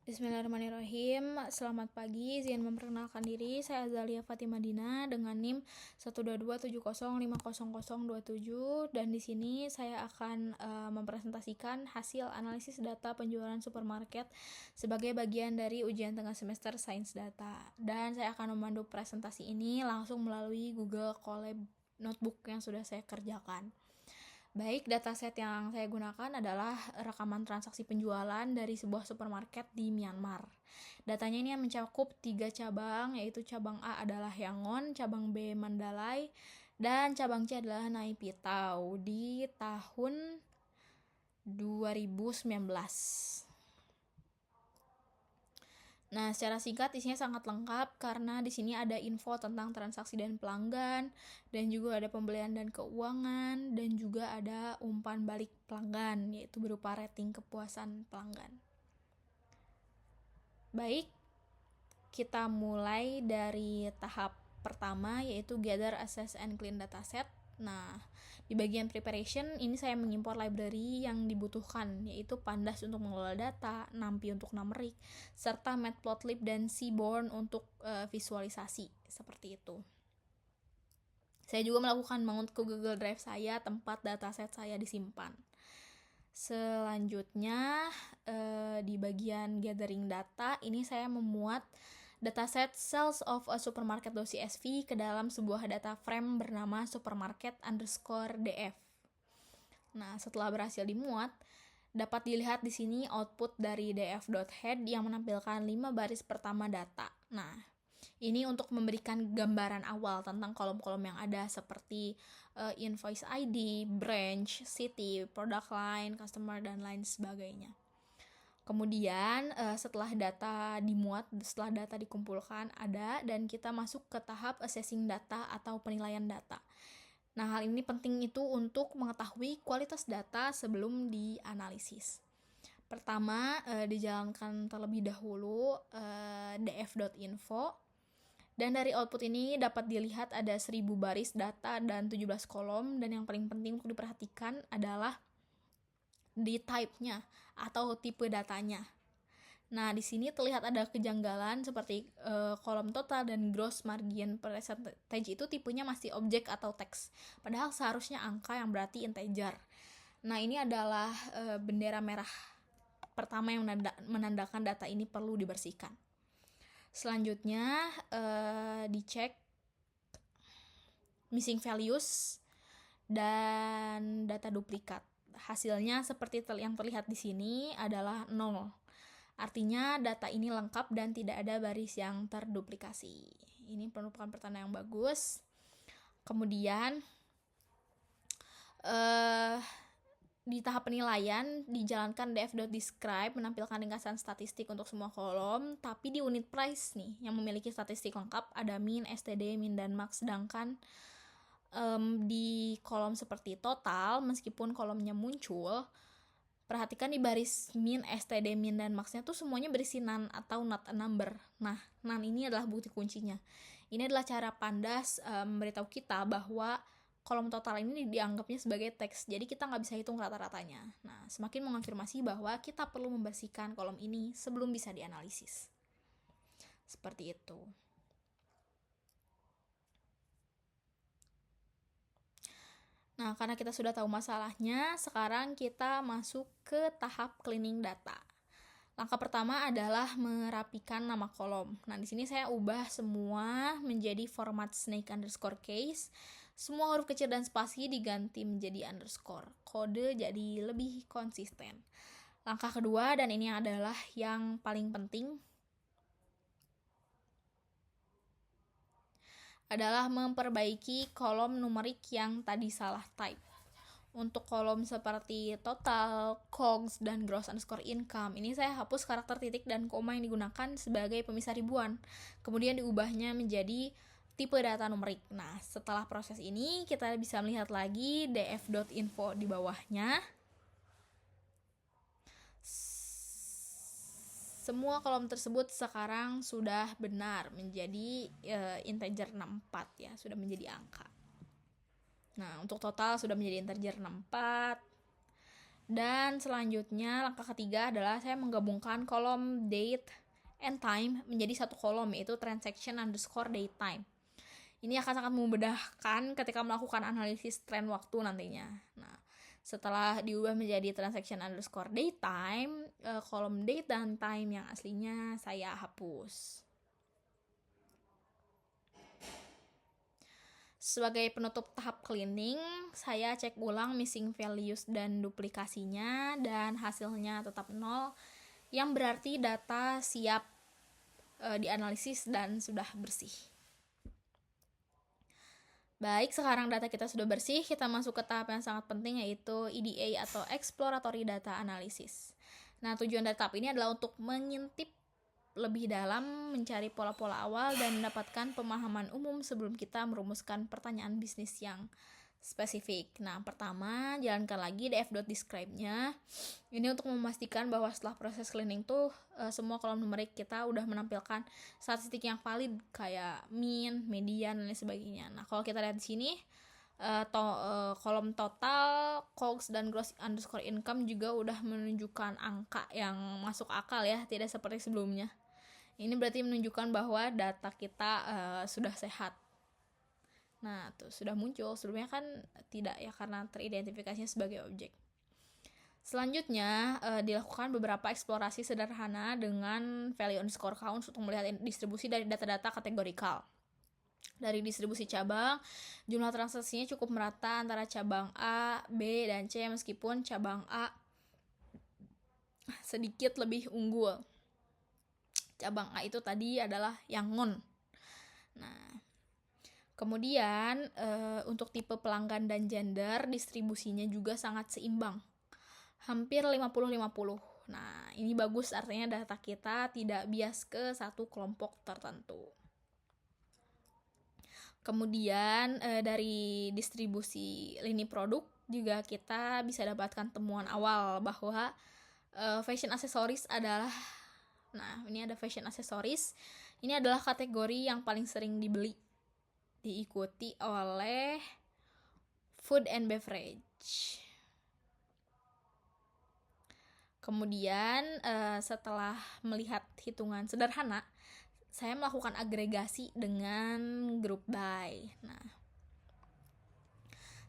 Bismillahirrahmanirrahim. Selamat pagi, izin memperkenalkan diri. Saya Azalia Fatimah Dina dengan NIM 12270500027 dan di sini saya akan mempresentasikan hasil analisis data penjualan supermarket sebagai bagian dari ujian tengah semester Sains Data. Dan saya akan memandu presentasi ini langsung melalui Google Colab Notebook yang sudah saya kerjakan. Baik, dataset yang saya gunakan adalah rekaman transaksi penjualan dari sebuah supermarket di Myanmar. Datanya ini mencakup 3 cabang, yaitu cabang A adalah Yangon, cabang B Mandalay, dan cabang C adalah Nai Pitau di tahun 2019. Nah, secara singkat isinya sangat lengkap karena di sini ada info tentang transaksi dan pelanggan, dan juga ada pembelian dan keuangan, dan juga ada umpan balik pelanggan, yaitu berupa rating kepuasan pelanggan. Baik, kita mulai dari tahap pertama, yaitu gather, assess, and clean dataset. Nah, di bagian preparation ini saya mengimpor library yang dibutuhkan, yaitu Pandas untuk mengelola data, NumPy untuk numerik, serta Matplotlib dan Seaborn untuk visualisasi, seperti itu. Saya juga melakukan mengunduh ke Google Drive saya tempat dataset saya disimpan. Selanjutnya di bagian gathering data ini saya memuat dataset sales of a supermarket.csv ke dalam sebuah data frame bernama supermarket_df. Nah, setelah berhasil dimuat, dapat dilihat di sini output dari df.head yang menampilkan 5 baris pertama data. Nah, ini untuk memberikan gambaran awal tentang kolom-kolom yang ada seperti invoice ID, branch, city, product line, customer, dan lain sebagainya. Kemudian setelah data dimuat, setelah data dikumpulkan ada, dan kita masuk ke tahap assessing data atau penilaian data. Nah, hal ini penting itu untuk mengetahui kualitas data sebelum dianalisis. Pertama, dijalankan terlebih dahulu df.info, dan dari output ini dapat dilihat ada 1000 baris data dan 17 kolom, dan yang paling penting untuk diperhatikan adalah di type-nya atau tipe datanya. Nah, di sini terlihat ada kejanggalan seperti kolom total dan gross margin percentage itu tipenya masih objek atau teks, padahal seharusnya angka yang berarti integer. Nah, ini adalah bendera merah pertama yang menandakan data ini perlu dibersihkan. Selanjutnya dicek missing values dan data duplikat. Hasilnya seperti yang terlihat di sini adalah 0. Artinya data ini lengkap dan tidak ada baris yang terduplikasi. Ini merupakan pertanda yang bagus. Kemudian di tahap penilaian dijalankan df.describe menampilkan ringkasan statistik untuk semua kolom, tapi di unit price nih yang memiliki statistik lengkap ada min, std, min, dan max. Sedangkan di kolom seperti total, meskipun kolomnya muncul, perhatikan di baris min, std, min, dan max-nya tuh semuanya berisi none atau not a number. Nah, none ini adalah bukti kuncinya. Ini adalah cara Pandas memberitahu kita bahwa kolom total ini dianggapnya sebagai teks, jadi kita nggak bisa hitung rata-ratanya. Nah, semakin mengonfirmasi bahwa kita perlu membersihkan kolom ini sebelum bisa dianalisis. Seperti itu. Nah, karena kita sudah tahu masalahnya, sekarang kita masuk ke tahap cleaning data. Langkah pertama adalah merapikan nama kolom. Nah, di sini saya ubah semua menjadi format snake_case. Semua huruf kecil dan spasi diganti menjadi underscore. Kode jadi lebih konsisten. Langkah kedua, dan ini adalah yang paling penting, adalah memperbaiki kolom numerik yang tadi salah type. Untuk kolom seperti total, COGS, dan gross underscore income, ini saya hapus karakter titik dan koma yang digunakan sebagai pemisah ribuan. Kemudian diubahnya menjadi tipe data numerik. Nah, setelah proses ini kita bisa melihat lagi df.info di bawahnya. Semua kolom tersebut sekarang sudah benar menjadi integer 64 ya, sudah menjadi angka. Nah, untuk total sudah menjadi integer 64. Dan selanjutnya langkah ketiga adalah saya menggabungkan kolom date and time menjadi satu kolom, yaitu transaction underscore date time. Ini akan sangat memudahkan ketika melakukan analisis tren waktu nantinya. Nah, setelah diubah menjadi transaction underscore date time, kolom date dan time yang aslinya saya hapus. Sebagai penutup tahap cleaning, saya cek ulang missing values dan duplikasinya, dan hasilnya tetap 0, yang berarti data siap dianalisis dan sudah bersih. Baik, sekarang data kita sudah bersih, kita masuk ke tahap yang sangat penting, yaitu EDA atau Exploratory Data Analysis. Nah, tujuan dari tahap ini adalah untuk mengintip lebih dalam, mencari pola-pola awal, dan mendapatkan pemahaman umum sebelum kita merumuskan pertanyaan bisnis yang spesifik. Nah, pertama, jalankan lagi df.describe-nya. Ini untuk memastikan bahwa setelah proses cleaning tuh semua kolom numerik kita udah menampilkan statistik yang valid kayak mean, median, dan lain sebagainya. Nah, kalau kita lihat di sini kolom total, COGS, dan gross underscore income juga udah menunjukkan angka yang masuk akal ya, tidak seperti sebelumnya. Ini berarti menunjukkan bahwa data kita sudah sehat. Nah, tuh sudah muncul. Sebelumnya kan tidak ya, karena teridentifikasinya sebagai objek. Selanjutnya, dilakukan beberapa eksplorasi sederhana dengan value underscore count untuk melihat distribusi dari data-data kategorikal. Dari distribusi cabang, jumlah transaksinya cukup merata antara cabang A, B, dan C, meskipun cabang A sedikit lebih unggul. Cabang A itu tadi adalah yang non. Nah, kemudian untuk tipe pelanggan dan gender, distribusinya juga sangat seimbang, hampir 50-50. Nah, ini bagus, artinya data kita tidak bias ke satu kelompok tertentu. Kemudian dari distribusi lini produk juga kita bisa dapatkan temuan awal bahwa fashion accessories adalah, nah ini ada fashion accessories, ini adalah kategori yang paling sering dibeli, diikuti oleh food and beverage. Kemudian setelah melihat hitungan sederhana, saya melakukan agregasi dengan group by. Nah,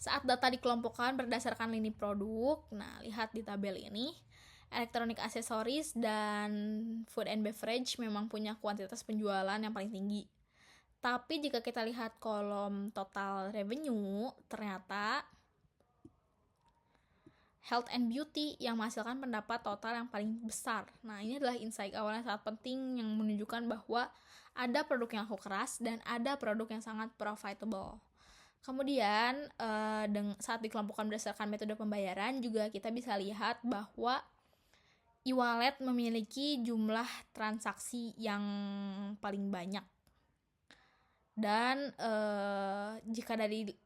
saat data dikelompokkan berdasarkan lini produk, nah lihat di tabel ini, electronic accessories dan food and beverage memang punya kuantitas penjualan yang paling tinggi. Tapi jika kita lihat kolom total revenue, ternyata health and beauty yang menghasilkan pendapat total yang paling besar. Nah, ini adalah insight awal yang sangat penting yang menunjukkan bahwa ada produk yang laku keras dan ada produk yang sangat profitable. Kemudian saat dikelompokkan berdasarkan metode pembayaran, juga kita bisa lihat bahwa e-wallet memiliki jumlah transaksi yang paling banyak. Dan jika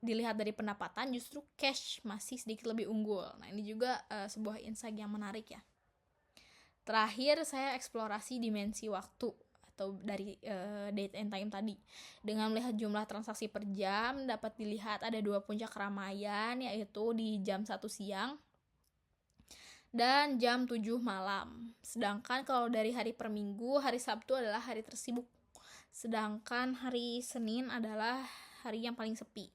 dilihat dari pendapatan, justru cash masih sedikit lebih unggul. Nah, ini juga sebuah insight yang menarik ya. Terakhir, saya eksplorasi dimensi waktu atau dari date and time tadi. Dengan melihat jumlah transaksi per jam, dapat dilihat ada 2 puncak keramaian, yaitu di jam 1 siang dan jam 7 malam. Sedangkan kalau dari hari per minggu, hari Sabtu adalah hari tersibuk. Sedangkan hari Senin adalah hari yang paling sepi.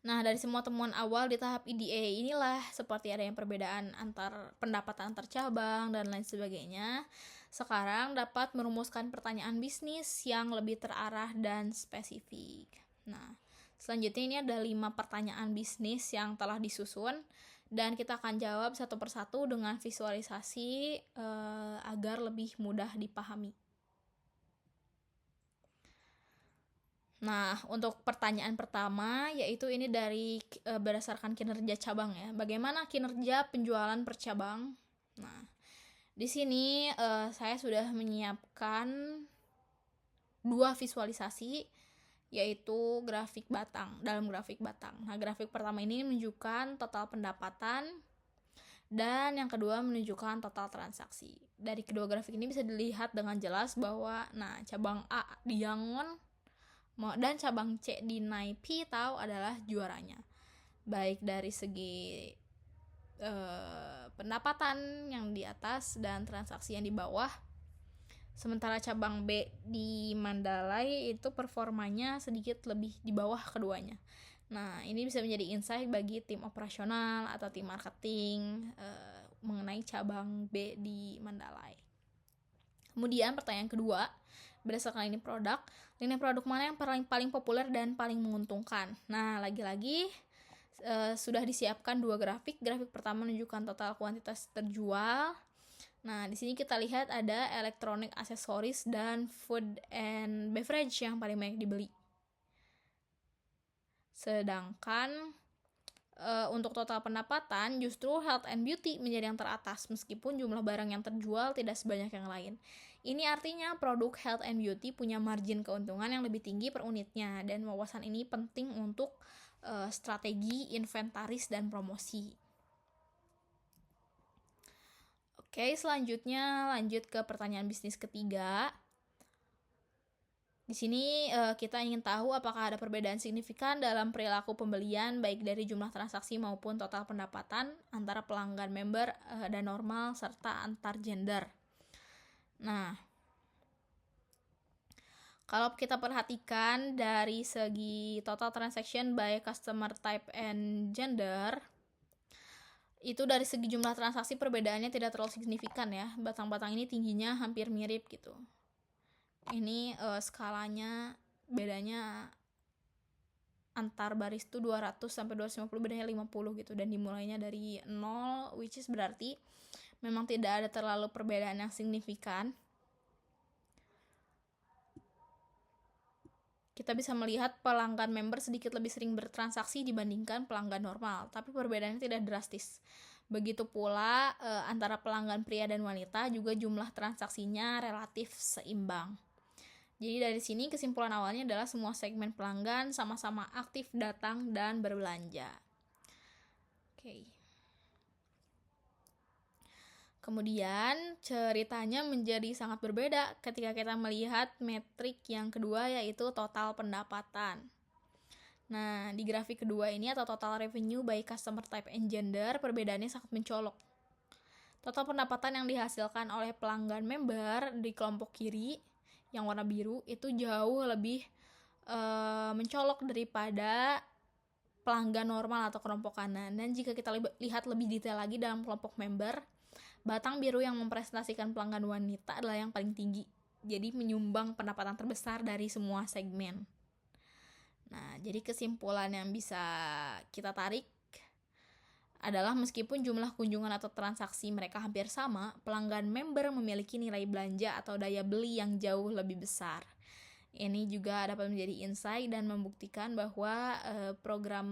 Nah, dari semua temuan awal di tahap EDA inilah seperti ada yang perbedaan antar pendapatan antar cabang dan lain sebagainya. Sekarang dapat merumuskan pertanyaan bisnis yang lebih terarah dan spesifik. Nah, selanjutnya ini ada 5 pertanyaan bisnis yang telah disusun, dan kita akan jawab satu persatu dengan visualisasi agar lebih mudah dipahami. Nah, untuk pertanyaan pertama, yaitu ini dari berdasarkan kinerja cabang ya. Bagaimana kinerja penjualan per cabang? Nah, di sini saya sudah menyiapkan 2 visualisasi, yaitu grafik batang, dalam grafik batang. Nah, grafik pertama ini menunjukkan total pendapatan, dan yang kedua menunjukkan total transaksi. Dari kedua grafik ini bisa dilihat dengan jelas bahwa cabang A di Yangon dan cabang C di Naipi tahu adalah juaranya. baik dari segi pendapatan yang di atas dan transaksi yang di bawah. Sementara cabang B di Mandalay itu performanya sedikit lebih di bawah keduanya. Nah, ini bisa menjadi insight bagi tim operasional atau tim marketing mengenai cabang B di Mandalay. Kemudian pertanyaan kedua, berdasarkan lini produk mana yang paling populer dan paling menguntungkan? Nah, lagi-lagi sudah disiapkan dua grafik. Grafik pertama menunjukkan total kuantitas terjual. Nah, di sini kita lihat ada elektronik, aksesoris, dan food and beverage yang paling banyak dibeli. Sedangkan untuk total pendapatan justru health and beauty menjadi yang teratas meskipun jumlah barang yang terjual tidak sebanyak yang lain. Ini artinya produk health and beauty punya margin keuntungan yang lebih tinggi per unitnya, dan wawasan ini penting untuk strategi, inventaris, dan promosi. Oke, selanjutnya lanjut ke pertanyaan bisnis ketiga. Di sini kita ingin tahu apakah ada perbedaan signifikan dalam perilaku pembelian baik dari jumlah transaksi maupun total pendapatan antara pelanggan member dan normal serta antar gender. Nah, kalau kita perhatikan dari segi total transaction by customer type and gender, itu dari segi jumlah transaksi perbedaannya tidak terlalu signifikan ya. Batang-batang ini tingginya hampir mirip gitu. Ini skalanya bedanya antar baris tuh 200 sampai 250, bedanya 50 gitu, dan dimulainya dari 0, which is berarti memang tidak ada terlalu perbedaan yang signifikan. Kita bisa melihat pelanggan member sedikit lebih sering bertransaksi dibandingkan pelanggan normal, tapi perbedaannya tidak drastis. Begitu pula antara pelanggan pria dan wanita juga jumlah transaksinya relatif seimbang. Jadi dari sini kesimpulan awalnya adalah semua segmen pelanggan sama-sama aktif datang dan berbelanja. Oke. Kemudian ceritanya menjadi sangat berbeda ketika kita melihat metrik yang kedua, yaitu total pendapatan. Nah, di grafik kedua ini atau total revenue by customer type and gender, perbedaannya sangat mencolok. Total pendapatan yang dihasilkan oleh pelanggan member di kelompok kiri yang warna biru itu jauh lebih mencolok daripada pelanggan normal atau kelompok kanan. Dan jika kita lihat lebih detail lagi dalam kelompok member, batang biru yang mempresentasikan pelanggan wanita adalah yang paling tinggi. Jadi menyumbang pendapatan terbesar dari semua segmen. Nah, jadi kesimpulan yang bisa kita tarik adalah meskipun jumlah kunjungan atau transaksi mereka hampir sama, pelanggan member memiliki nilai belanja atau daya beli yang jauh lebih besar. Ini juga dapat menjadi insight dan membuktikan bahwa program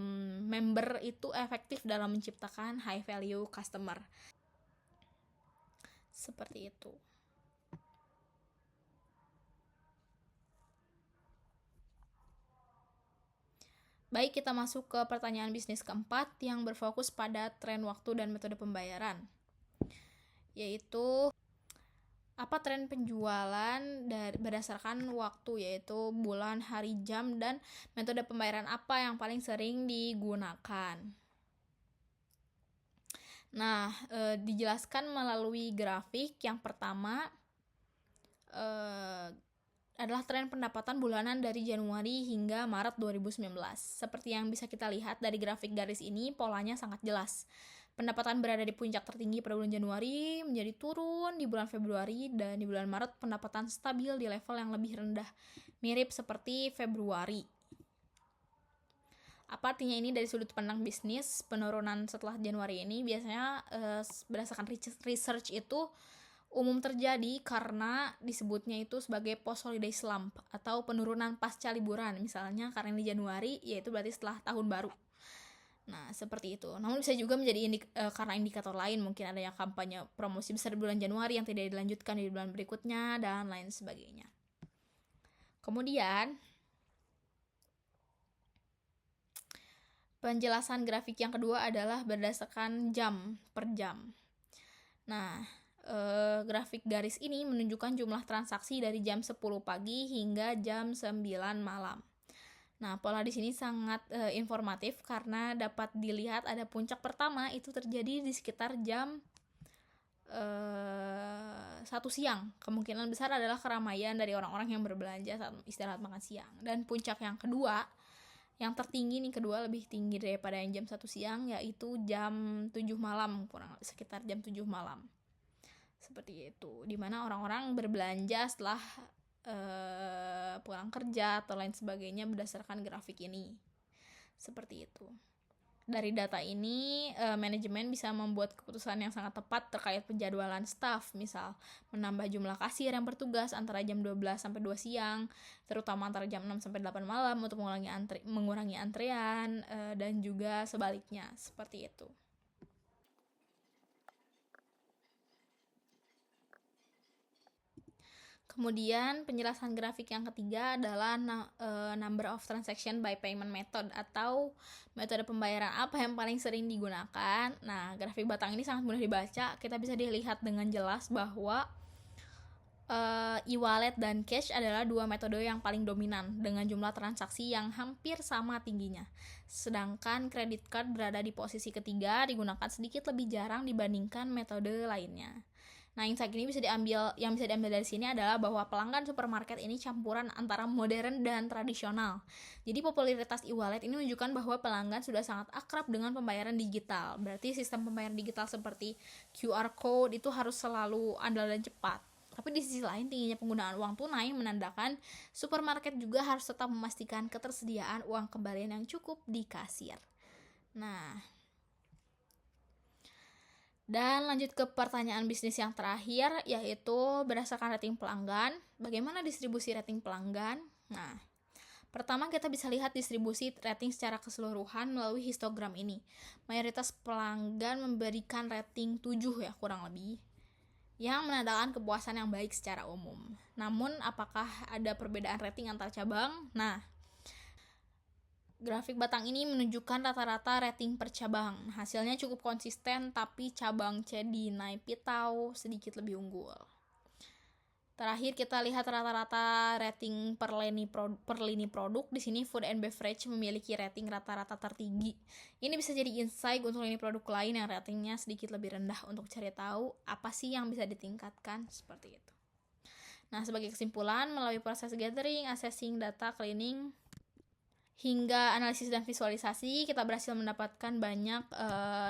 member itu efektif dalam menciptakan high value customer. Seperti itu. Baik, kita masuk ke pertanyaan bisnis keempat yang berfokus pada tren waktu dan metode pembayaran. Yaitu apa tren penjualan berdasarkan waktu, yaitu bulan, hari, jam, dan metode pembayaran apa yang paling sering digunakan. Nah, dijelaskan melalui grafik. Yang pertama adalah tren pendapatan bulanan dari Januari hingga Maret 2019. Seperti yang bisa kita lihat dari grafik garis ini, polanya sangat jelas. Pendapatan berada di puncak tertinggi pada bulan Januari, menjadi turun di bulan Februari, dan di bulan Maret pendapatan stabil di level yang lebih rendah, mirip seperti Februari. Apa artinya ini dari sudut pandang bisnis? Penurunan setelah Januari ini biasanya berdasarkan research itu umum terjadi karena disebutnya itu sebagai post holiday slump atau penurunan pasca liburan. Misalnya karena di Januari, yaitu berarti setelah tahun baru. Nah, seperti itu. Namun bisa juga menjadi karena indikator lain, mungkin adanya kampanye promosi besar di bulan Januari yang tidak dilanjutkan di bulan berikutnya, dan lain sebagainya. Kemudian penjelasan grafik yang kedua adalah berdasarkan jam per jam. Nah, grafik garis ini menunjukkan jumlah transaksi dari jam 10 pagi hingga jam 9 malam. Nah, pola di sini sangat informatif karena dapat dilihat ada puncak pertama itu terjadi di sekitar jam 1 siang. Kemungkinan besar adalah keramaian dari orang-orang yang berbelanja saat istirahat makan siang. Dan puncak yang kedua, yang tertinggi nih, kedua lebih tinggi daripada yang jam 1 siang, yaitu jam 7 malam, kurang sekitar jam 7 malam. Seperti itu, dimana orang-orang berbelanja setelah pulang kerja atau lain sebagainya berdasarkan grafik ini. Seperti itu. Dari data ini, manajemen bisa membuat keputusan yang sangat tepat terkait penjadwalan staff, misal menambah jumlah kasir yang bertugas antara jam 12 sampai 2 siang, terutama antara jam 6 sampai 8 malam untuk mengurangi antrean, dan juga sebaliknya, seperti itu. Kemudian penjelasan grafik yang ketiga adalah number of transaction by payment method atau metode pembayaran apa yang paling sering digunakan. Nah, grafik batang ini sangat mudah dibaca. Kita bisa dilihat dengan jelas bahwa e-wallet dan cash adalah dua metode yang paling dominan dengan jumlah transaksi yang hampir sama tingginya. Sedangkan credit card berada di posisi ketiga, digunakan sedikit lebih jarang dibandingkan metode lainnya. Nah, insight ini bisa diambil dari sini adalah bahwa pelanggan supermarket ini campuran antara modern dan tradisional. Jadi popularitas e-wallet ini menunjukkan bahwa pelanggan sudah sangat akrab dengan pembayaran digital. Berarti sistem pembayaran digital seperti QR code itu harus selalu andal dan cepat. Tapi di sisi lain, tingginya penggunaan uang tunai menandakan supermarket juga harus tetap memastikan ketersediaan uang kembalian yang cukup di kasir. Nah, dan lanjut ke pertanyaan bisnis yang terakhir, yaitu berdasarkan rating pelanggan. Bagaimana distribusi rating pelanggan? Nah, pertama kita bisa lihat distribusi rating secara keseluruhan melalui histogram ini. Mayoritas pelanggan memberikan rating 7 ya, kurang lebih, yang menandakan kepuasan yang baik secara umum. Namun, apakah ada perbedaan rating antar cabang? Nah, grafik batang ini menunjukkan rata-rata rating per cabang. Hasilnya cukup konsisten, tapi cabang C di Nai Pitau sedikit lebih unggul. Terakhir kita lihat rata-rata rating per lini produk. Di sini food and beverage memiliki rating rata-rata tertinggi. Ini bisa jadi insight untuk lini produk lain yang ratingnya sedikit lebih rendah untuk cari tahu apa sih yang bisa ditingkatkan, seperti itu. Nah, sebagai kesimpulan, melalui proses gathering, assessing data, cleaning, hingga analisis dan visualisasi, kita berhasil mendapatkan banyak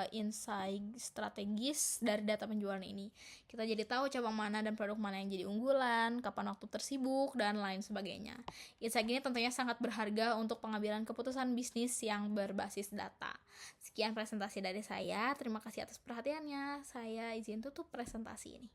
insight strategis dari data penjualan ini. Kita jadi tahu cabang mana dan produk mana yang jadi unggulan, kapan waktu tersibuk, dan lain sebagainya. Insight ini tentunya sangat berharga untuk pengambilan keputusan bisnis yang berbasis data. Sekian presentasi dari saya. Terima kasih atas perhatiannya. Saya izin tutup presentasi ini.